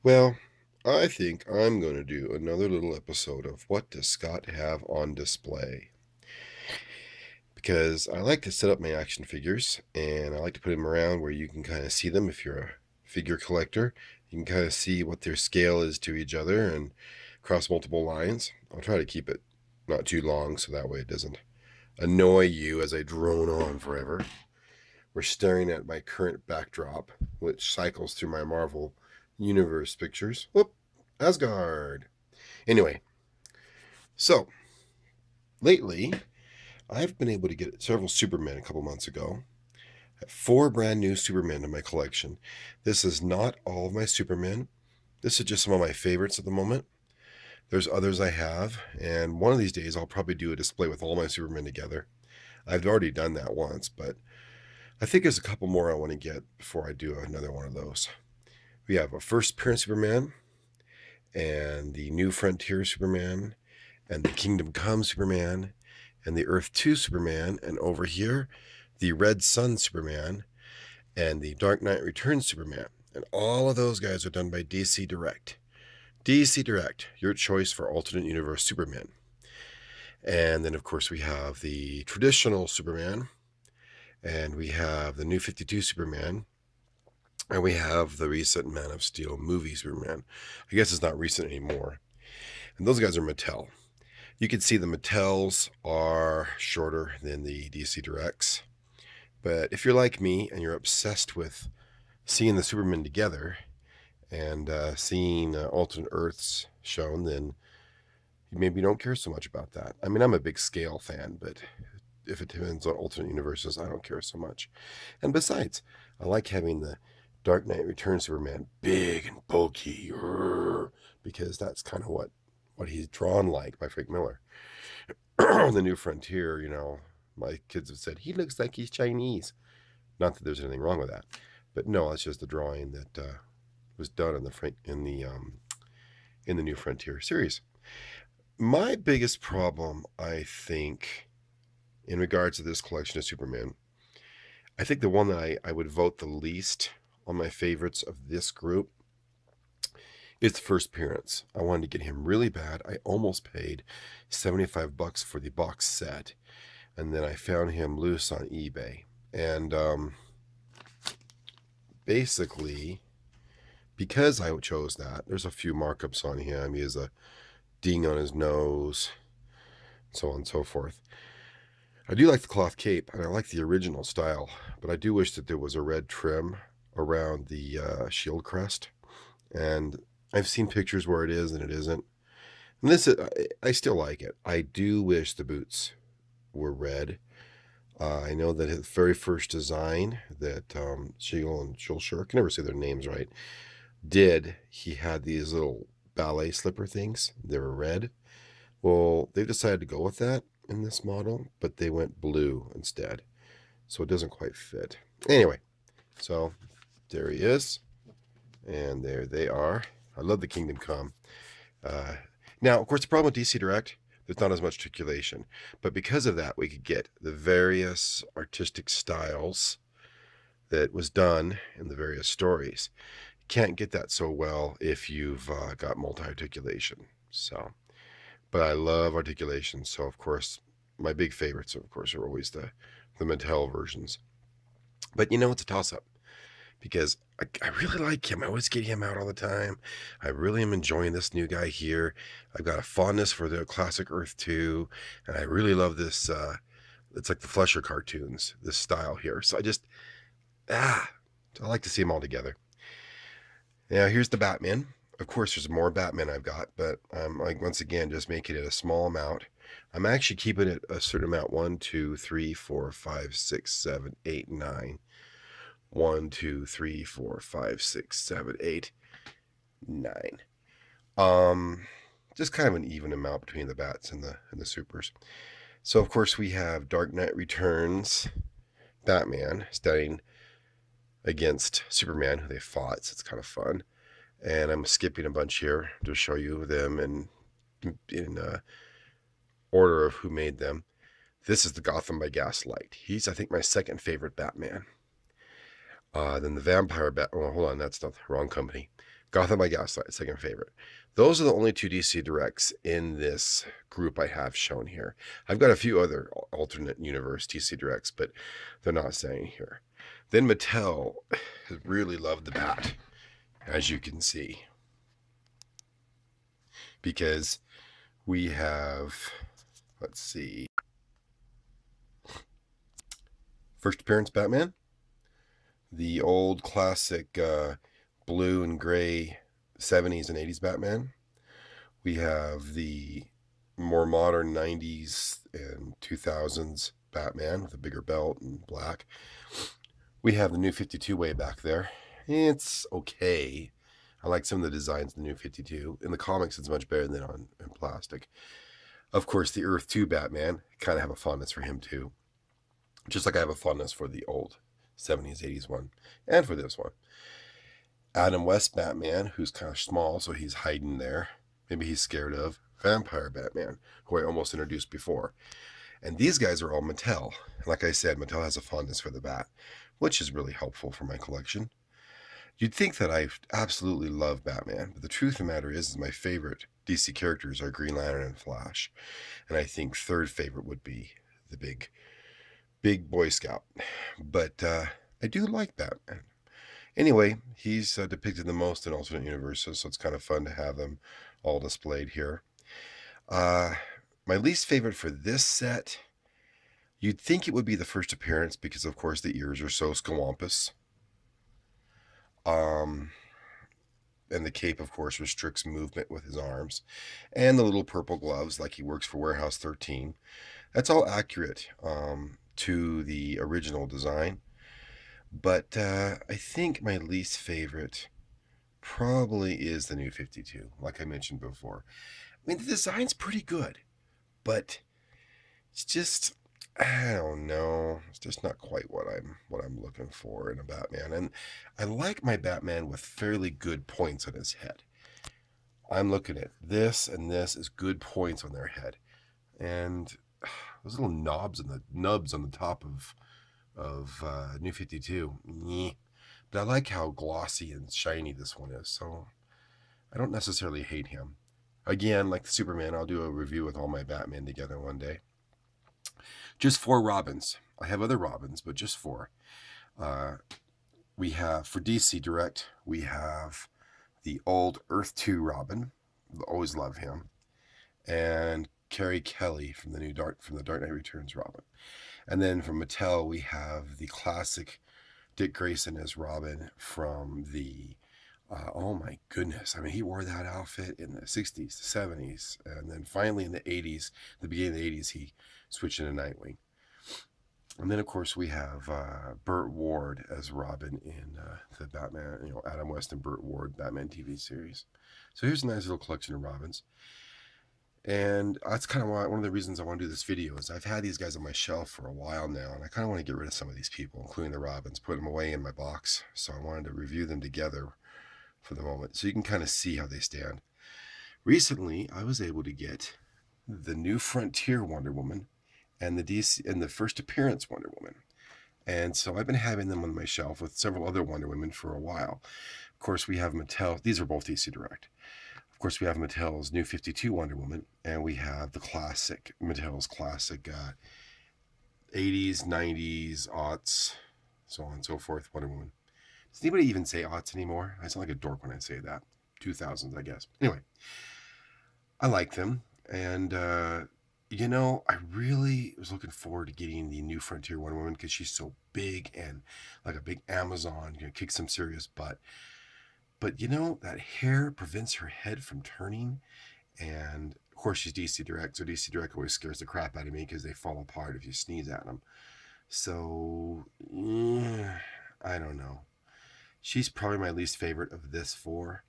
Well, I think I'm going to do another little episode of What Does Scott Have on Display? Because I like to set up my action figures and I like to put them around where you can kind of see them if you're a figure collector. You can kind of see what their scale is to each other and across multiple lines. I'll try to keep it not too long so that way it doesn't annoy you as I drone on forever. We're staring at my current backdrop, which cycles through my Marvel Universe pictures. Whoop, Asgard. Anyway, so lately I've been able to get several Supermen a couple months ago. I have 4 brand new Supermen in my collection. This is not all of my Supermen. This is just some of my favorites at the moment. There's others I have, and one of these days I'll probably do a display with all my Supermen together. I've already done that once, but I think there's a couple more I want to get before I do another one of those. We have a first appearance Superman, and the New Frontier Superman, and the Kingdom Come Superman, and the Earth 2 Superman, and over here, the Red Sun Superman, and the Dark Knight Returns Superman. And all of those guys are done by DC Direct. DC Direct, your choice for alternate universe Superman. And then, of course, we have the traditional Superman, and we have the New 52 Superman, and we have the recent Man of Steel movie Superman. I guess it's not recent anymore. And those guys are Mattel. You can see the Mattels are shorter than the DC Directs. But if you're like me and you're obsessed with seeing the Supermen together and seeing alternate Earths shown, then you maybe don't care so much about that. I mean, I'm a big scale fan, but if it depends on alternate universes, I don't care so much. And besides, I like having the Dark Knight Returns Superman big and bulky, because that's kind of what he's drawn like by Frank Miller. The New Frontier, my kids have said he looks like he's Chinese. Not that there's anything wrong with that, but no, that's just the drawing that was done in the New Frontier series. My biggest problem, I think, in regards to this collection of Superman, I think the one that I would vote the least on my favorites of this group is the first appearance. I wanted to get him really bad. I almost paid $75 for the box set, and then I found him loose on eBay. And basically, because I chose that, there's a few markups on him. He has a ding on his nose, so on and so forth. I do like the cloth cape, and I like the original style, but I do wish that there was a red trim around the shield crest. And I've seen pictures where it is and it isn't. And this, I still like it. I do wish the boots were red. I know that his very first design that Shiegel and Schulcher, I can never say their names right, he had these little ballet slipper things. They were red. Well, they decided to go with that in this model, but they went blue instead. So it doesn't quite fit. Anyway, so there he is. And there they are. I love the Kingdom Come. Now, of course, the problem with DC Direct, there's not as much articulation. But because of that, we could get the various artistic styles that was done in the various stories. You can't get that so well if you've got multi-articulation. So, but I love articulation. So, of course, my big favorites, of course, are always the Mattel versions. But, it's a toss-up, because I really like him. I always get him out all the time. I really am enjoying this new guy here. I've got a fondness for the classic Earth 2, and I really love this. It's like the Fleischer cartoons, this style here. So I like to see them all together. Now, here's the Batman. Of course, there's more Batman I've got, but I'm once again just making it a small amount. I'm actually keeping it a certain amount: 1, 2, 3, 4, 5, 6, 7, 8, 9. 1, 2, 3, 4, 5, 6, 7, 8, 9. Just kind of an even amount between the bats and the supers. So of course we have Dark Knight Returns Batman standing against Superman, who they fought. So it's kind of fun. And I'm skipping a bunch here to show you them in order of who made them. This is the Gotham by Gaslight. He's, I think, my second favorite Batman. Then the Vampire Bat. Oh, hold on, that's not the wrong company. Gotham by Gaslight, second favorite. Those are the only two DC Directs in this group I have shown here. I've got a few other alternate universe DC Directs, but they're not saying here. Then Mattel has really loved the Bat, as you can see, because we have, let's see, first appearance Batman, the old classic blue and gray 70s and 80s Batman. We have the more modern 90s and 2000s Batman with a bigger belt and black. We have the New 52 way back there. It's okay. I like some of the designs of the New 52. In the comics, it's much better than in plastic. Of course, the Earth 2 Batman, kind of have a fondness for him too. Just like I have a fondness for the old 70s, 80s one, and for this one. Adam West Batman, who's kind of small, so he's hiding there. Maybe he's scared of Vampire Batman, who I almost introduced before. And these guys are all Mattel. Like I said, Mattel has a fondness for the Bat, which is really helpful for my collection. You'd think that I absolutely love Batman, but the truth of the matter is my favorite DC characters are Green Lantern and Flash. And I think third favorite would be the big Boy Scout. But I do like Batman. Anyway, he's depicted the most in alternate universes, so it's kind of fun to have them all displayed here. My least favorite for this set, you'd think it would be the first appearance because, of course, the ears are so scawampus. And the cape, of course, restricts movement with his arms. And the little purple gloves, like he works for Warehouse 13. That's all accurate to the original design. But I think my least favorite probably is the New 52, like I mentioned before. I mean, the design's pretty good, but it's just, I don't know, it's just not quite what I'm looking for in a Batman. And I like my Batman with fairly good points on his head. I'm looking at this and this as good points on their head, and those little nubs on the top of New 52. But I like how glossy and shiny this one is, so I don't necessarily hate him. Again, like the Superman, I'll do a review with all my Batman together one day. Just 4 Robins. I have other Robins, but just 4. We have, for DC Direct, we have the old Earth 2 Robin. Always love him. And Carrie Kelly from the Dark Knight Returns Robin. And then from Mattel, we have the classic Dick Grayson as Robin from the, oh my goodness. I mean, he wore that outfit in the 60s, the 70s. And then finally in the 80s, the beginning of the 80s, he switched into Nightwing. And then, of course, we have Burt Ward as Robin in the Batman, Adam West and Burt Ward Batman TV series. So here's a nice little collection of Robins. And that's kind of one of the reasons I want to do this video is I've had these guys on my shelf for a while now, and I kind of want to get rid of some of these people, including the Robins, put them away in my box. So I wanted to review them together for the moment, so you can kind of see how they stand. Recently, I was able to get the New Frontier Wonder Woman and the first appearance Wonder Woman. And so I've been having them on my shelf with several other Wonder Women for a while. Of course, we have Mattel. These are both DC Direct. Of course, we have Mattel's New 52 Wonder Woman, and we have the classic, Mattel's classic 80s, 90s, aughts, so on and so forth, Wonder Woman. Does anybody even say aughts anymore? I sound like a dork when I say that. 2000s, I guess. Anyway, I like them, and I really was looking forward to getting the New Frontier Wonder Woman because she's so big and like a big Amazon, kick some serious butt. But, that hair prevents her head from turning. And, of course, she's DC Direct. So DC Direct always scares the crap out of me because they fall apart if you sneeze at them. So, I don't know. She's probably my least favorite of this 4.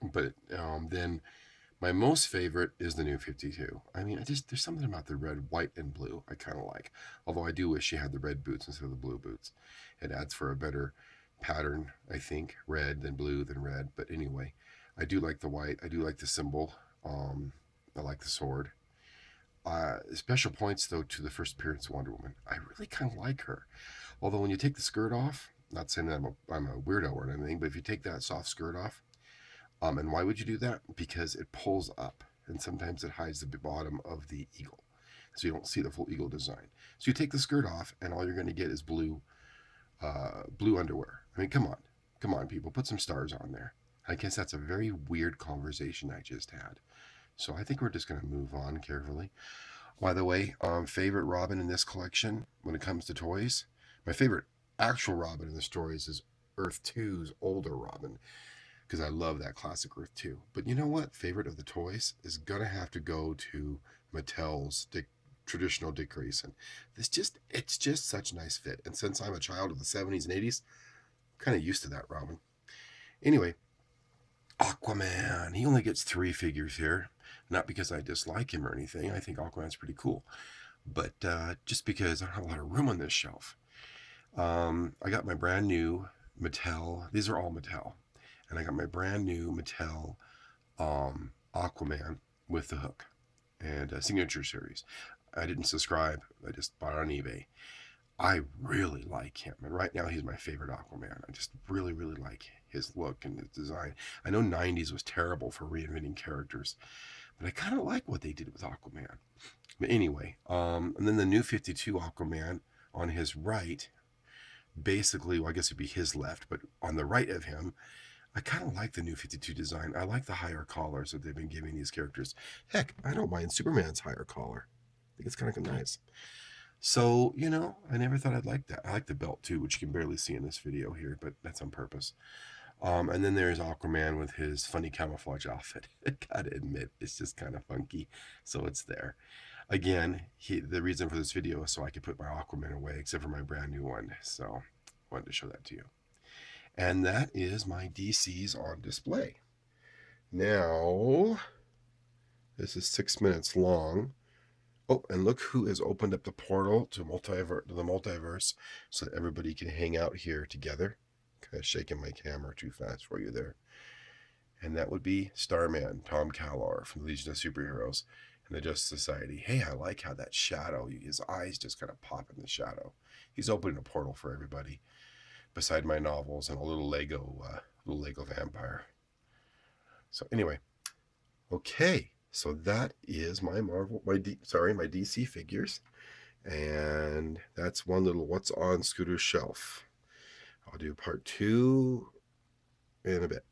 But then my most favorite is the New 52. I mean, there's something about the red, white, and blue I kind of like. Although I do wish she had the red boots instead of the blue boots. It adds for a better pattern, I think, red than blue than red. But anyway, I do like the white. I do like the symbol. I like the sword. Special points, though, to the first appearance of Wonder Woman. I really kind of like her. Although when you take the skirt off, Not saying that I'm a weirdo or anything, but if you take that soft skirt off, and why would you do that? Because it pulls up, and sometimes it hides the bottom of the eagle, so you don't see the full eagle design. So you take the skirt off, and all you're going to get is blue underwear. I mean, come on, people, put some stars on there. I guess that's a very weird conversation I just had. So I think we're just going to move on carefully. By the way, favorite Robin in this collection when it comes to toys? My favorite actual Robin in the stories is Earth 2's older Robin, because I love that classic Earth 2. But you know what? Favorite of the toys is going to have to go to Mattel's traditional Dick Grayson. It's just such a nice fit. And since I'm a child of the 70s and 80s, I'm kind of used to that Robin. Anyway, Aquaman. He only gets 3 figures here. Not because I dislike him or anything. I think Aquaman's pretty cool. But just because I don't have a lot of room on this shelf. I got my brand new Mattel. These are all Mattel. And I got my brand new Mattel Aquaman with the hook and a signature series. I didn't subscribe. I just bought it on eBay. I really like him, and right now he's my favorite Aquaman. I just really, really like his look and his design. I know 90s was terrible for reinventing characters, but I kind of like what they did with Aquaman. But anyway, and then the new 52 Aquaman on his right, basically, well, I guess it'd be his left, but on the right of him, I kind of like the new 52 design. I like the higher collars that they've been giving these characters. Heck, I don't mind Superman's higher collar. I think it's kind of nice. So, you know, I never thought I'd like that. I like the belt too, which you can barely see in this video here, but that's on purpose. And then there's Aquaman with his funny camouflage outfit. I gotta admit, it's just kind of funky, so it's there. Again, the reason for this video is so I could put my Aquaman away, except for my brand new one. So, I wanted to show that to you. And that is my DCs on display. Now, this is 6 minutes long. Oh, and look who has opened up the portal to the multiverse so that everybody can hang out here together. Kind of shaking my camera too fast for you there. And that would be Starman, Tom Callar from the Legion of Superheroes and the Justice Society. Hey, I like how that shadow, his eyes just kind of pop in the shadow. He's opening a portal for everybody beside my novels and a little Lego vampire. So anyway, okay. So that is my DC figures. And that's one little what's on Scooter's shelf. I'll do part 2 in a bit.